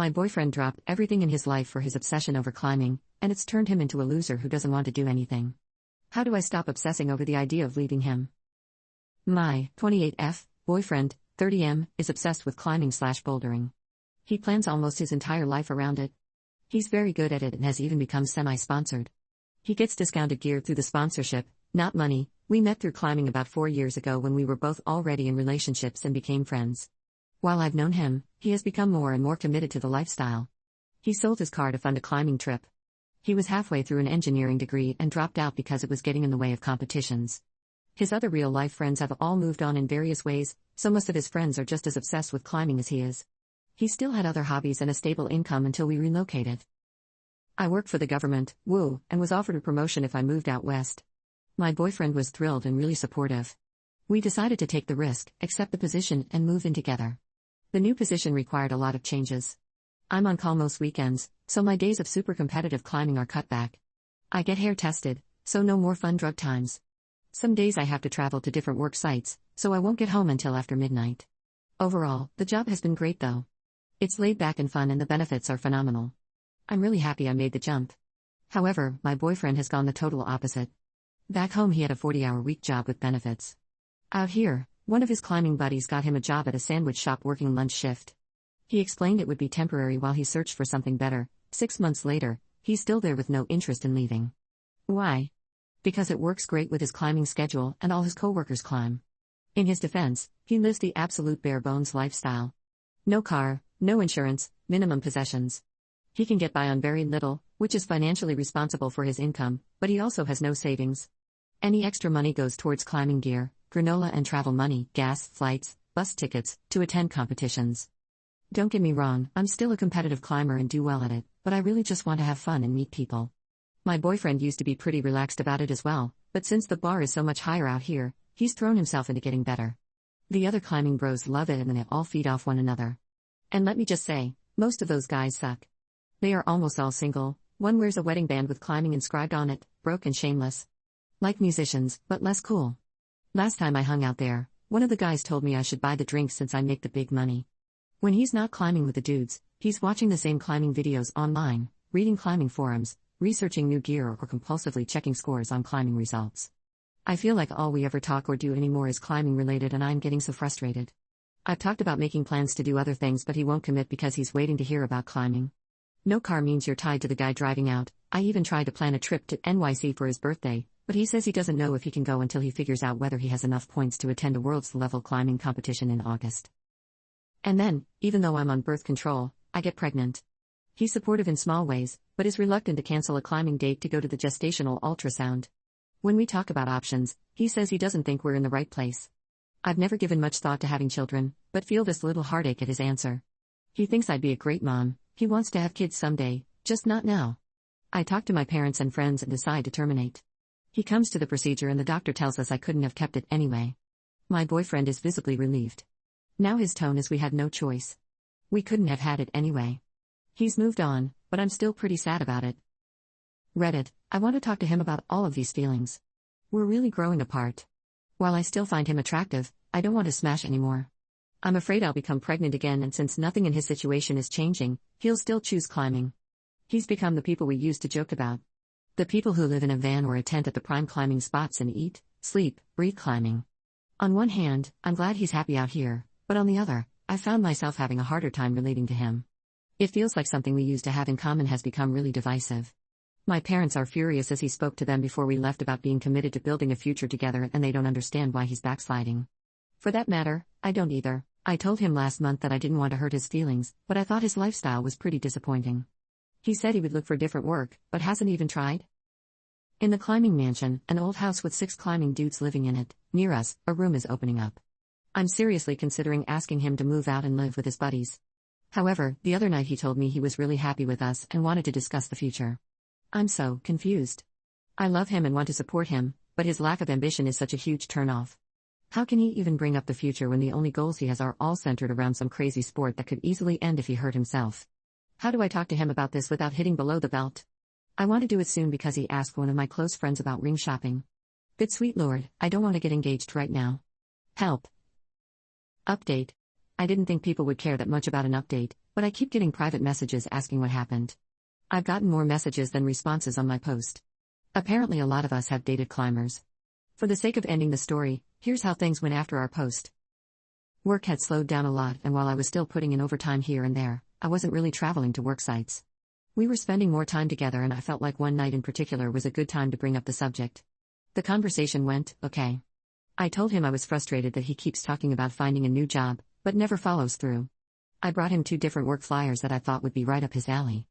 My boyfriend dropped everything in his life for his obsession over climbing, and it's turned him into a loser who doesn't want to do anything. How do I stop obsessing over the idea of leaving him? My 28F boyfriend, 30M, is obsessed with climbing/bouldering. He plans almost his entire life around it. He's very good at it and has even become semi-sponsored. He gets discounted gear through the sponsorship, not money. We met through climbing about 4 years ago when we were both already in relationships and became friends. While I've known him, he has become more and more committed to the lifestyle. He sold his car to fund a climbing trip. He was halfway through an engineering degree and dropped out because it was getting in the way of competitions. His other real-life friends have all moved on in various ways, so most of his friends are just as obsessed with climbing as he is. He still had other hobbies and a stable income until we relocated. I work for the government, woo, and was offered a promotion if I moved out west. My boyfriend was thrilled and really supportive. We decided to take the risk, accept the position, and move in together. The new position required a lot of changes. I'm on call most weekends, so my days of super competitive climbing are cut back. I get hair tested, so no more fun drug times. Some days I have to travel to different work sites, so I won't get home until after midnight. Overall, the job has been great though. It's laid back and fun and the benefits are phenomenal. I'm really happy I made the jump. However, my boyfriend has gone the total opposite. Back home he had a 40-hour-week job with benefits. Out here, one of his climbing buddies got him a job at a sandwich shop working lunch shift. He explained it would be temporary while he searched for something better. 6 months later, he's still there with no interest in leaving. Why? Because it works great with his climbing schedule and all his coworkers climb. In his defense, he lives the absolute bare-bones lifestyle. No car, no insurance, minimum possessions. He can get by on very little, which is financially responsible for his income, but he also has no savings. Any extra money goes towards climbing gear, granola and travel money, gas, flights, bus tickets, to attend competitions. Don't get me wrong, I'm still a competitive climber and do well at it, but I really just want to have fun and meet people. My boyfriend used to be pretty relaxed about it as well, but since the bar is so much higher out here, he's thrown himself into getting better. The other climbing bros love it and they all feed off one another. And let me just say, most of those guys suck. They are almost all single, one wears a wedding band with climbing inscribed on it, broke and shameless. Like musicians, but less cool. Last time I hung out there, one of the guys told me I should buy the drinks since I make the big money. When he's not climbing with the dudes, he's watching the same climbing videos online, reading climbing forums, researching new gear or compulsively checking scores on climbing results. I feel like all we ever talk or do anymore is climbing related and I'm getting so frustrated. I've talked about making plans to do other things but he won't commit because he's waiting to hear about climbing. No car means you're tied to the guy driving out. I even tried to plan a trip to NYC for his birthday, but he says he doesn't know if he can go until he figures out whether he has enough points to attend a world's-level climbing competition in August. And then, even though I'm on birth control, I get pregnant. He's supportive in small ways, but is reluctant to cancel a climbing date to go to the gestational ultrasound. When we talk about options, he says he doesn't think we're in the right place. I've never given much thought to having children, but feel this little heartache at his answer. He thinks I'd be a great mom. He wants to have kids someday, just not now. I talk to my parents and friends and decide to terminate. He comes to the procedure and the doctor tells us I couldn't have kept it anyway. My boyfriend is visibly relieved. Now his tone is we had no choice. We couldn't have had it anyway. He's moved on, but I'm still pretty sad about it. Reddit, I want to talk to him about all of these feelings. We're really growing apart. While I still find him attractive, I don't want to smash anymore. I'm afraid I'll become pregnant again and since nothing in his situation is changing, he'll still choose climbing. He's become the people we used to joke about. The people who live in a van or a tent at the prime climbing spots and eat, sleep, breathe climbing. On one hand, I'm glad he's happy out here, but on the other, I found myself having a harder time relating to him. It feels like something we used to have in common has become really divisive. My parents are furious as he spoke to them before we left about being committed to building a future together and they don't understand why he's backsliding. For that matter, I don't either. I told him last month that I didn't want to hurt his feelings, but I thought his lifestyle was pretty disappointing. He said he would look for different work, but hasn't even tried. In the climbing mansion, an old house with 6 climbing dudes living in it, near us, a room is opening up. I'm seriously considering asking him to move out and live with his buddies. However, the other night he told me he was really happy with us and wanted to discuss the future. I'm so confused. I love him and want to support him, but his lack of ambition is such a huge turnoff. How can he even bring up the future when the only goals he has are all centered around some crazy sport that could easily end if he hurt himself? How do I talk to him about this without hitting below the belt? I want to do it soon because he asked one of my close friends about ring shopping. Good sweet lord, I don't want to get engaged right now. Help. Update. I didn't think people would care that much about an update, but I keep getting private messages asking what happened. I've gotten more messages than responses on my post. Apparently a lot of us have dated climbers. For the sake of ending the story, here's how things went after our post. Work had slowed down a lot, and while I was still putting in overtime here and there, I wasn't really traveling to work sites. We were spending more time together, and I felt like one night in particular was a good time to bring up the subject. The conversation went, okay. I told him I was frustrated that he keeps talking about finding a new job, but never follows through. I brought him 2 different work flyers that I thought would be right up his alley.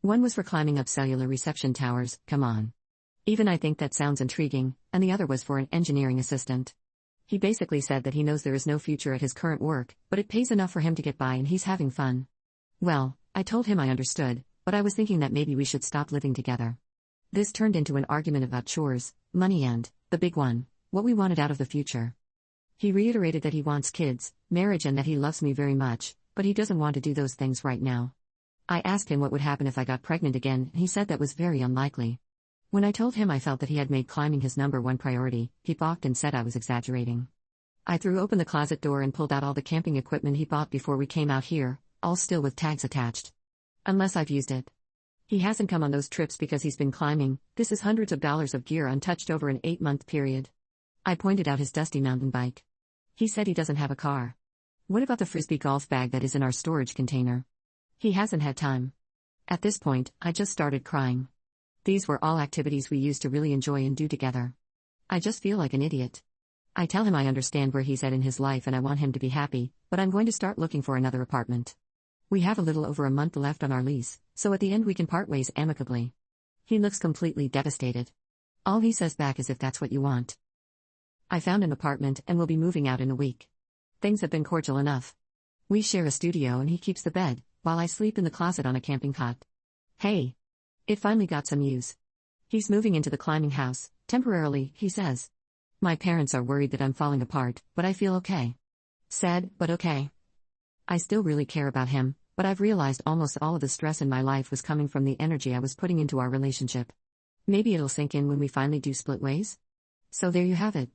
One was for climbing up cellular reception towers, come on. Even I think that sounds intriguing, and the other was for an engineering assistant. He basically said that he knows there is no future at his current work, but it pays enough for him to get by and he's having fun. Well, I told him I understood, but I was thinking that maybe we should stop living together. This turned into an argument about chores, money and, the big one, what we wanted out of the future. He reiterated that he wants kids, marriage and that he loves me very much, but he doesn't want to do those things right now. I asked him what would happen if I got pregnant again, and he said that was very unlikely. When I told him I felt that he had made climbing his #1 priority, he balked and said I was exaggerating. I threw open the closet door and pulled out all the camping equipment he bought before we came out here, all still with tags attached. Unless I've used it. He hasn't come on those trips because he's been climbing. This is hundreds of dollars of gear untouched over an 8-month period. I pointed out his dusty mountain bike. He said he doesn't have a car. What about the Frisbee golf bag that is in our storage container? He hasn't had time. At this point, I just started crying. These were all activities we used to really enjoy and do together. I just feel like an idiot. I tell him I understand where he's at in his life and I want him to be happy, but I'm going to start looking for another apartment. We have a little over a month left on our lease, so at the end we can part ways amicably. He looks completely devastated. All he says back is if that's what you want. I found an apartment and will be moving out in a week. Things have been cordial enough. We share a studio and he keeps the bed, while I sleep in the closet on a camping cot. Hey! It finally got some use. He's moving into the climbing house, temporarily, he says. My parents are worried that I'm falling apart, but I feel okay. Sad, but okay. I still really care about him, but I've realized almost all of the stress in my life was coming from the energy I was putting into our relationship. Maybe it'll sink in when we finally do split ways? So there you have it.